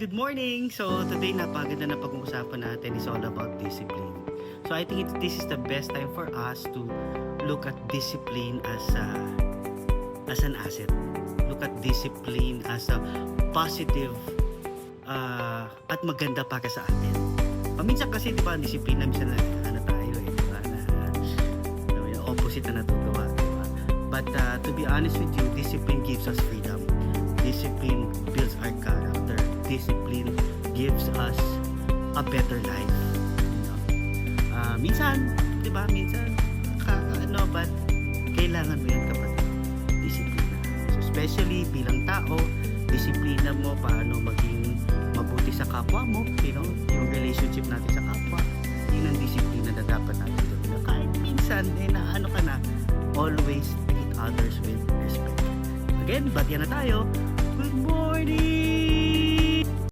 Good morning! So today napaganda na pag-uusapan natin is all about discipline. So I think this is the best time for us to look at discipline as an asset. Look at discipline as a positive at maganda para sa atin. Minsan kasi di ba disiplina minsan na tayo di ba na opposite na natutuwa. Diba? But to be honest with you, discipline gives us freedom. Discipline builds our character. Discipline gives us a better life. Minsan, di ba? Minsan, but kailangan mo yan kapatid. Disiplina. So, especially bilang tao, disiplina mo paano maging mabuti sa kapwa mo. Yung relationship natin sa kapwa. Yun ang disiplina na dapat natin gawin. Kahit minsan, always treat others with respect. Again, batiyan na tayo.